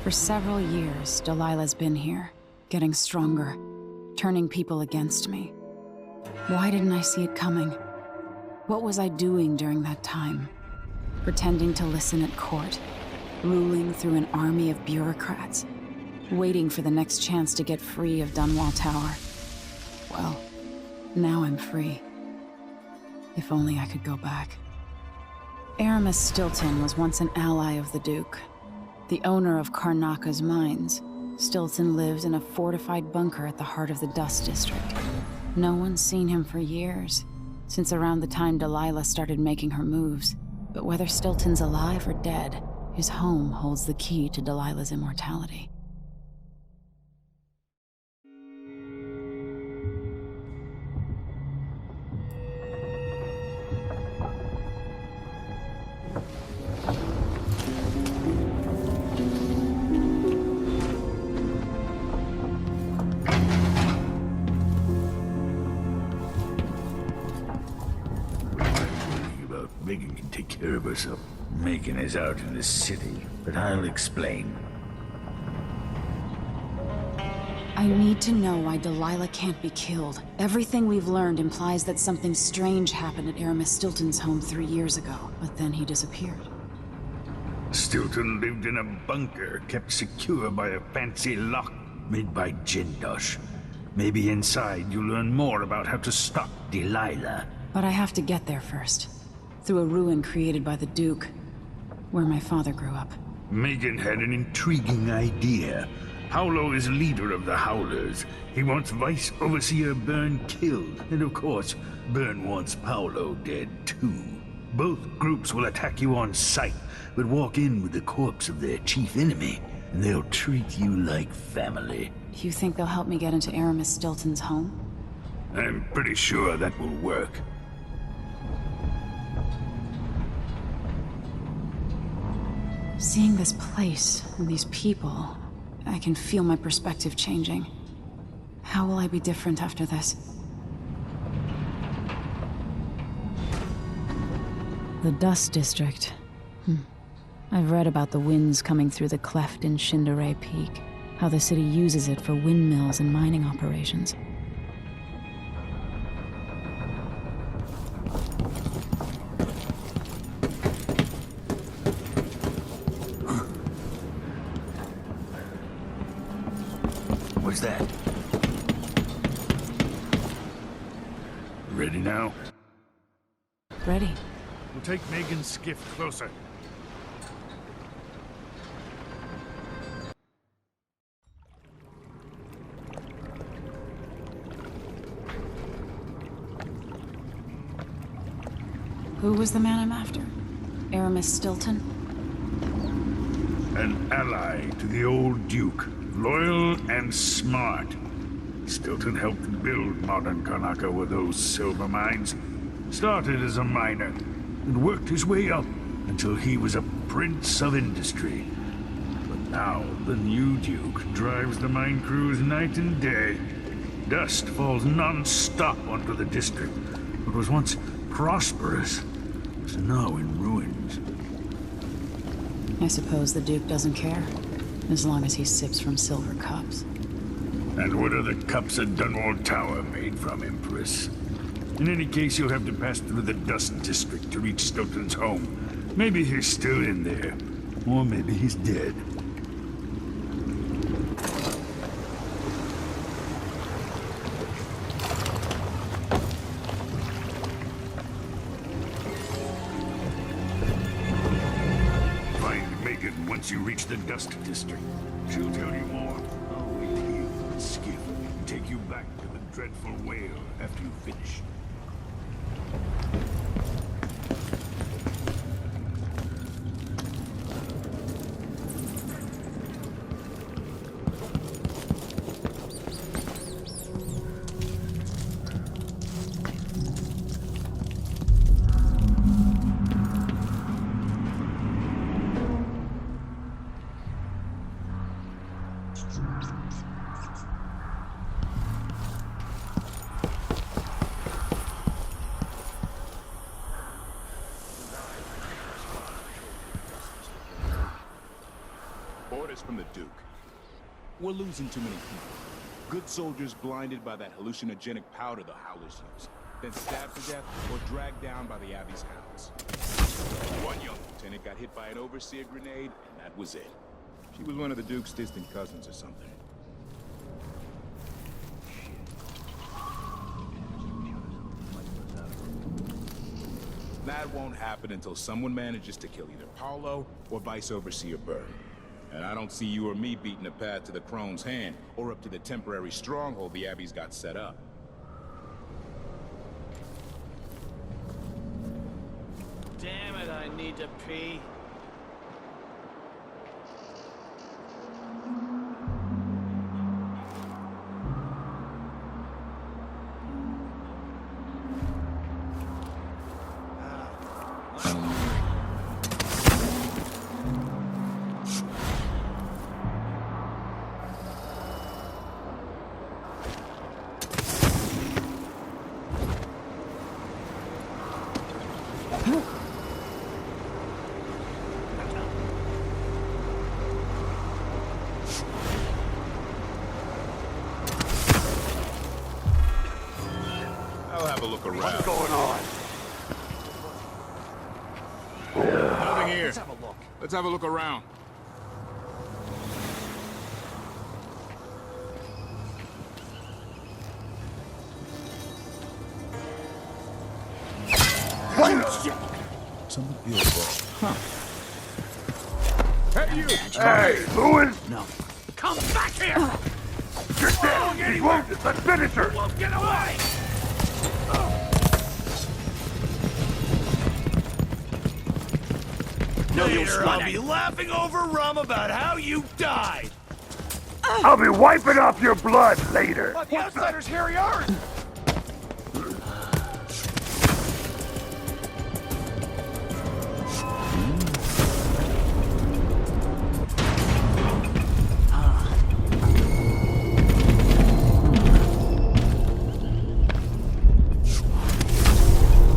For several years, Delilah's been here, getting stronger, turning people against me. Why didn't I see it coming? What was I doing during that time? Pretending to listen at court, ruling through an army of bureaucrats, waiting for the next chance to get free of Dunwall Tower. Well, now I'm free. If only I could go back. Aramis Stilton was once an ally of the Duke. The owner of Karnaka's mines, Stilton lived in a fortified bunker at the heart of the Dust District. No one's seen him for years, since around the time Delilah started making her moves. But whether Stilton's alive or dead, his home holds the key to Delilah's immortality. Megan can take care of herself. Megan is out in the city, but I'll explain. I need to know why Delilah can't be killed. Everything we've learned implies that something strange happened at Aramis Stilton's home 3 years ago, but then he disappeared. Stilton lived in a bunker kept secure by a fancy lock made by Jindosh. Maybe inside you'll learn more about how to stop Delilah. But I have to get there first. Through a ruin created by the Duke, where my father grew up. Megan had an intriguing idea. Paolo is leader of the Howlers. He wants Vice Overseer Byrne killed, and of course, Byrne wants Paolo dead too. Both groups will attack you on sight, but walk in with the corpse of their chief enemy, and they'll treat you like family. You think they'll help me get into Aramis Stilton's home? I'm pretty sure that will work. Seeing this place and these people, I can feel my perspective changing. How will I be different after this? The Dust District. I've read about the winds coming through the cleft in Shindaray Peak, how the city uses it for windmills and mining operations. What's that? Ready now? Ready. We'll take Megan's skiff closer. Who was the man I'm after? Aramis Stilton? An ally to the old Duke. Loyal and smart. Stilton helped build modern Karnaka with those silver mines. Started as a miner, and worked his way up until he was a prince of industry. But now, the new Duke drives the mine crews night and day. Dust falls non-stop onto the district. What was once prosperous is now in ruins. I suppose the Duke doesn't care, as long as he sips from silver cups. And what are the cups at Dunwall Tower made from, Empress? In any case, you'll have to pass through the Dust District to reach Stilton's home. Maybe he's still in there, or maybe he's dead. Find Megan once you reach the Dust District. She'll tell you more. I'll wait here with the skiff and take you back to the dreadful whale after you finish. Orders from the Duke. We're losing too many people. Good soldiers blinded by that hallucinogenic powder the Howlers use, then stabbed to death or dragged down by the Abbey's hounds. One young lieutenant got hit by an overseer grenade, and that was it. She was one of the Duke's distant cousins or something. That won't happen until someone manages to kill either Paolo or Vice Overseer Byrne. And I don't see you or me beating a path to the Crone's hand, or up to the temporary stronghold the Abbey's got set up. Damn it, I need to pee. I'll have a look around. What's going on? Nothing here. Let's have a look. Let's have a look around. Someone feels bad. Huh. Hey, you! Hey, Lewis! No. Come back here! You're dead! He's wounded! Let's finish her! Won't get away! Later, I'll be laughing over rum about how you died! I'll be wiping off your blood later! But the outsiders here aren't!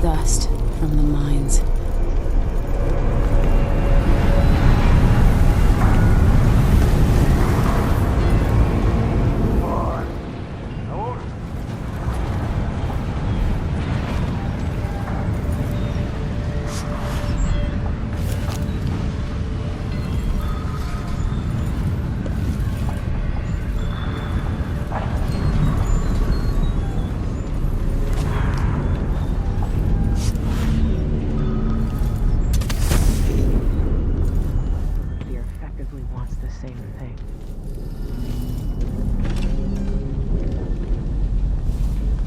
Dust from the mines.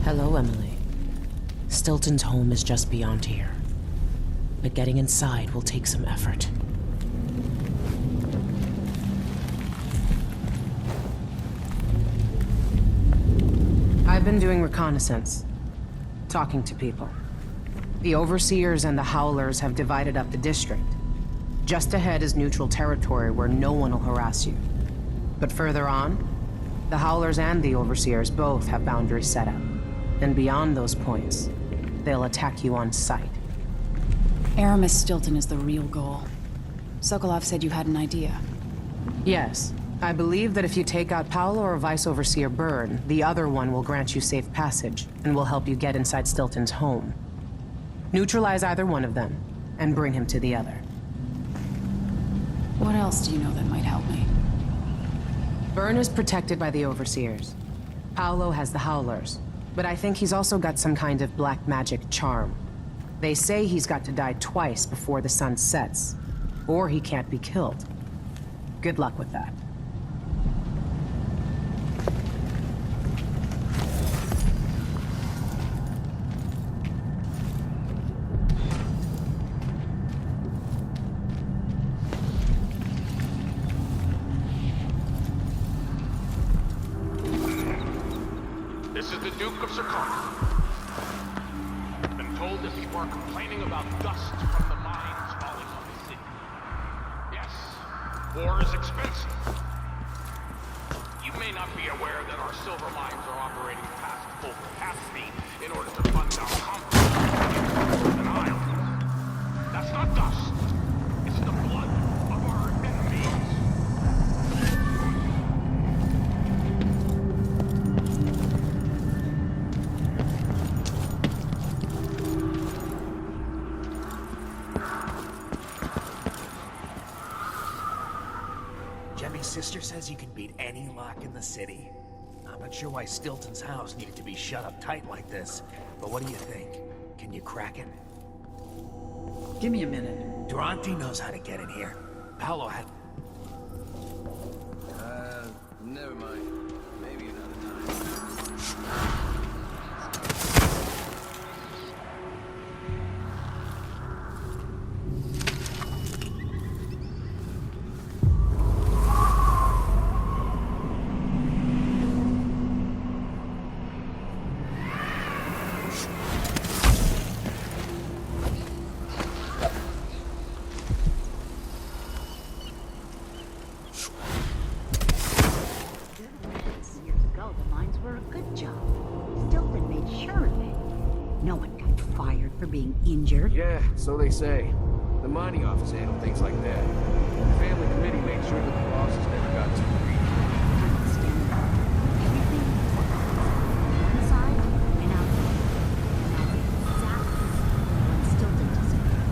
Hello, Emily. Stilton's home is just beyond here. But getting inside will take some effort. I've been doing reconnaissance, talking to people. The Overseers and the Howlers have divided up the district. Just ahead is neutral territory where no one will harass you. But further on, the Howlers and the Overseers both have boundaries set up. And beyond those points, they'll attack you on sight. Aramis Stilton is the real goal. Sokolov said you had an idea. Yes. I believe that if you take out Paolo or Vice Overseer Byrne, the other one will grant you safe passage, and will help you get inside Stilton's home. Neutralize either one of them, and bring him to the other. What else do you know that might help me? Byrne is protected by the Overseers. Paolo has the Howlers, but I think he's also got some kind of black magic charm. They say he's got to die twice before the sun sets, or he can't be killed. Good luck with that. This is the Duke of Sarkar. Been told that people are complaining about dust from the mines falling on the city. Yes, war is expensive. You may not be aware that our silver mines are operating past full capacity in order to fund our conflict with an island. That's not dust. It's the blood of our enemies. Jemmy's sister says you can beat any lock in the city. I'm not sure why Stilton's house needed to be shut up tight like this, but what do you think? Can you crack it? Give me a minute. Durante knows how to get in here. Paolo had... Never mind. Maybe another time. Injured? Yeah, so they say. The mining office handled things like that. The family committee made sure that the losses never got too greedy. Everything one side and out the other. And I'll exactly when Stilton disappeared.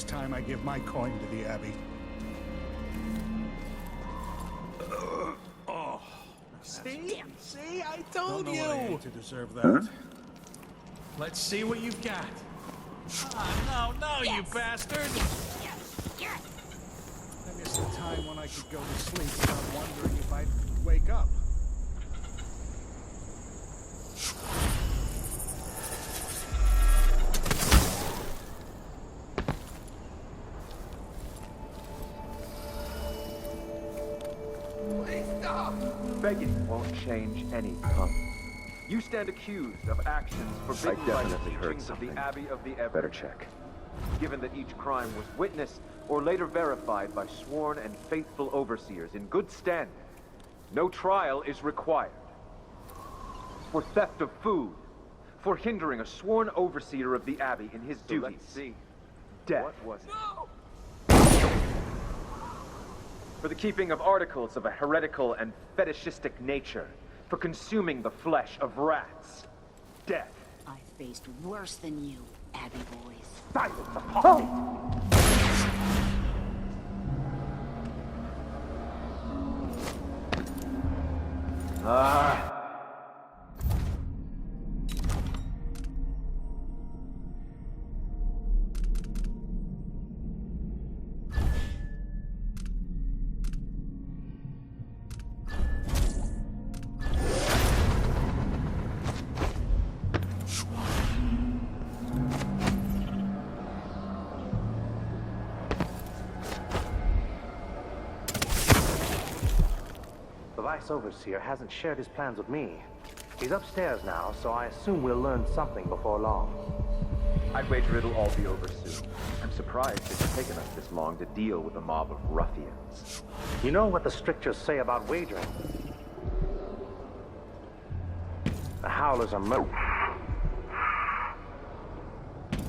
Time I give my coin to the Abbey. See? See? I told Don't know what I you! ate to deserve that. Let's see what you've got. Ah, no, you bastard! I missed the time when I could go to sleep without wondering if I'd wake up. Begging won't change anything. You stand accused of actions forbidden by the teachings of the Abbey of the Ever. Better check. Given that each crime was witnessed or later verified by sworn and faithful overseers in good standing, no trial is required. For theft of food, for hindering a sworn overseer of the Abbey in his duties. Let's see. Death. What was it? No! For the keeping of articles of a heretical and fetishistic nature, for consuming the flesh of rats. Death. I faced worse than you, Abbey boys. Silence, apostate! The Vice Overseer hasn't shared his plans with me. He's upstairs now, so I assume we'll learn something before long. I'd wager it'll all be over soon. I'm surprised it's taken us this long to deal with a mob of ruffians. You know what the strictures say about wagering? The Howlers are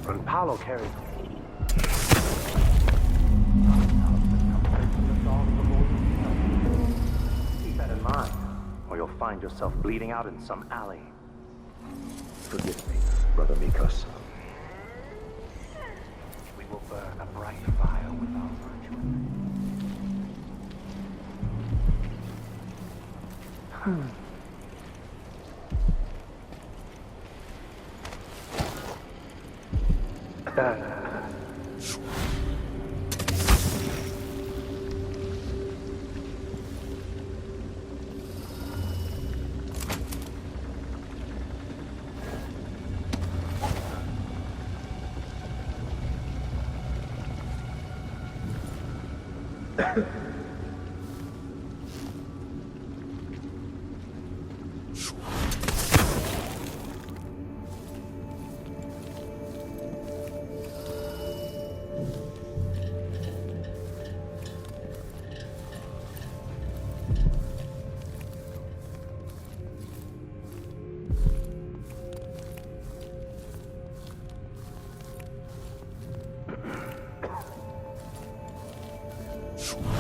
when Paolo carried... Keep that in mind, or you'll find yourself bleeding out in some alley. Forgive me, Brother Mikos. We will burn a bright fire without virtue.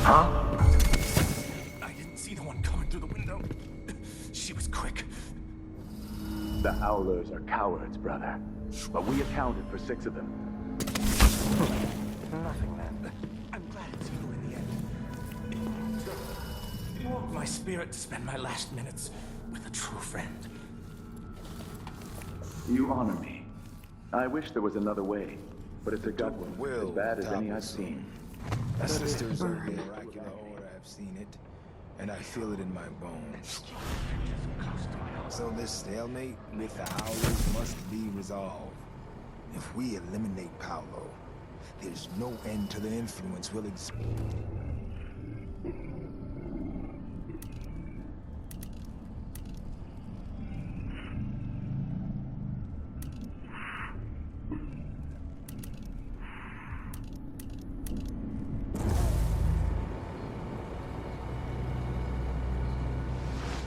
Huh? I didn't see the one coming through the window. She was quick. The Howlers are cowards, brother. But we accounted for 6 of them. Nothing then. I'm glad it's you in the end. It warmed my spirit to spend my last minutes with a true friend. You honor me. I wish there was another way, but it's a gut one, as bad as any I've seen. My sister's a miraculous order. I've seen it, and I feel it in my bones. So this stalemate with the Howlers must be resolved. If we eliminate Paolo, there's no end to the influence we'll exert.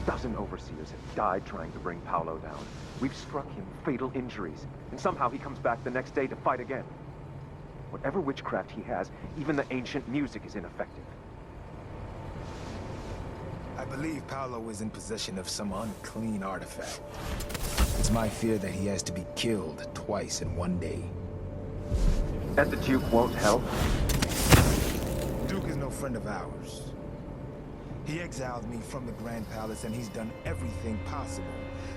Dozen overseers have died trying to bring Paolo down. We've struck him fatal injuries, and somehow he comes back the next day to fight again. Whatever witchcraft he has, even the ancient music is ineffective. I believe Paolo is in possession of some unclean artifact. It's my fear that he has to be killed twice in one day. And the Duke won't help? Duke is no friend of ours. He exiled me from the Grand Palace, and he's done everything possible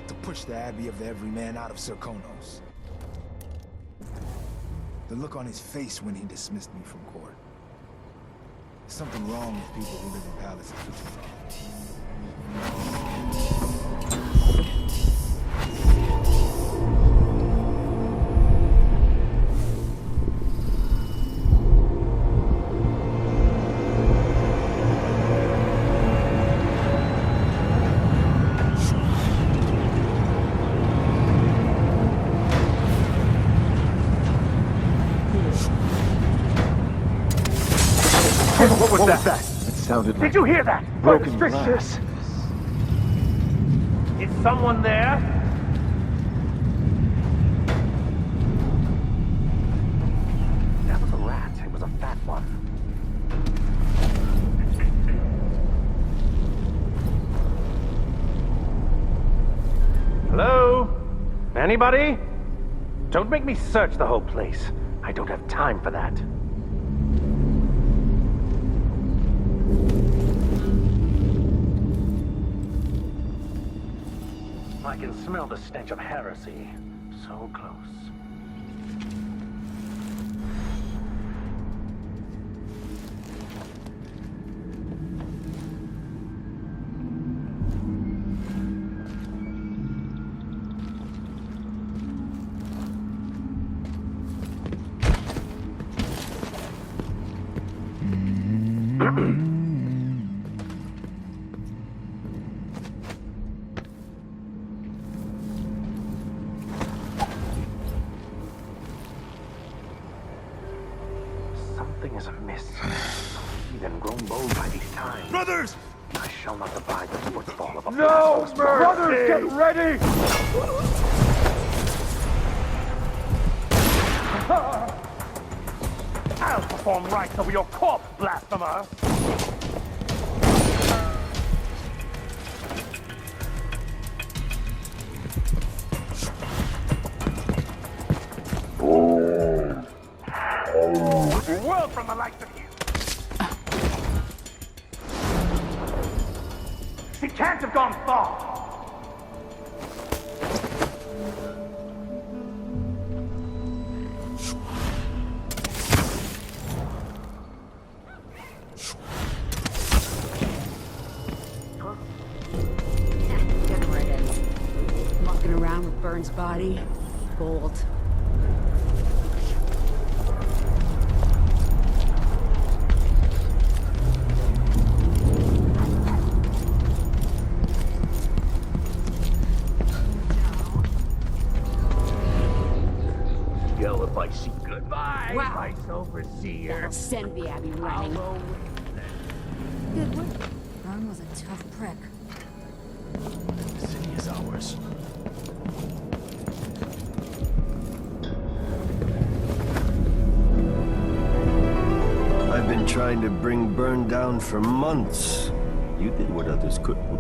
to push the Abbey of the Everyman out of Serkonos. The look on his face when he dismissed me from court. There's something wrong with people who live in palaces for too long. What was that? It sounded like... Did you hear that? broken glass. Is someone there? That was a rat. It was a fat one. Hello? Anybody? Don't make me search the whole place. I don't have time for that. I can smell the stench of heresy. So close. Something is amiss. Heathen grown bold by these times. Brothers! I shall not abide the footfall of a No blasphemous mercy! Brothers, get ready! I'll perform rites over your corpse, blasphemer! World from the likes of you! She can't have gone far! Get right in. Mucking around with Burns' body. Bold. If I see goodbye, Wow. vice overseer. That'll send the Abbey running. Good work. Burn was a tough prick. The city is ours. I I've been trying to bring Byrne down for months. You did what others couldn't.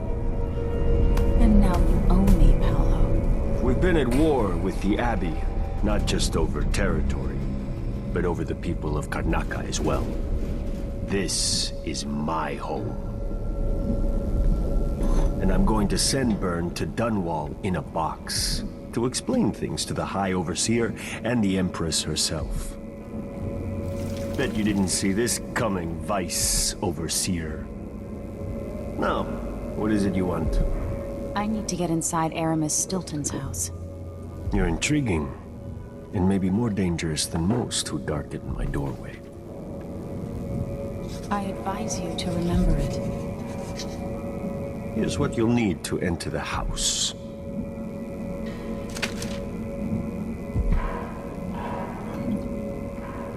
And now you owe me, Paolo. We've been at war with the Abbey, not just over territory, but over the people of Karnaca as well. This is my home. And I'm going to send Byrne to Dunwall in a box to explain things to the High Overseer and the Empress herself. Bet you didn't see this coming, Vice Overseer. Now, what is it you want? I need to get inside Aramis Stilton's house. You're intriguing, and maybe more dangerous than most who darken my doorway. I advise you to remember it. Here's what you'll need to enter the house.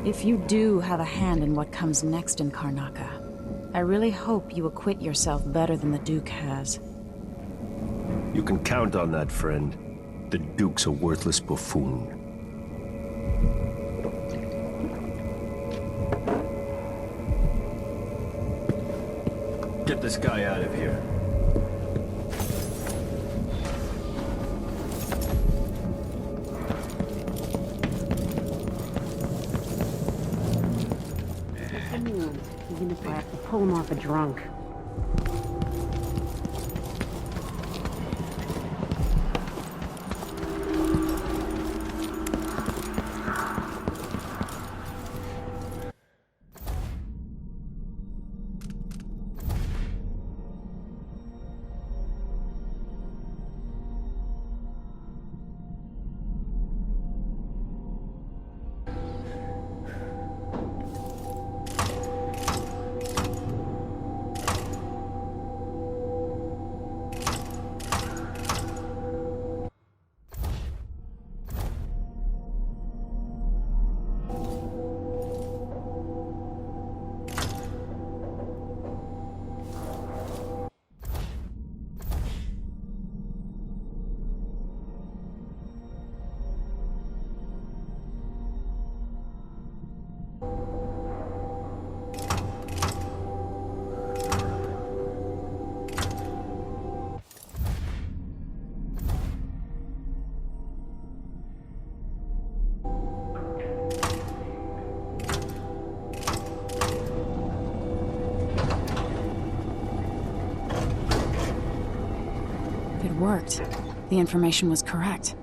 If you do have a hand in what comes next in Karnaca, I really hope you acquit yourself better than the Duke has. You can count on that, friend. The Duke's a worthless buffoon. Get this guy out of here. Even if I have to pull him off a drunk. It worked. The information was correct.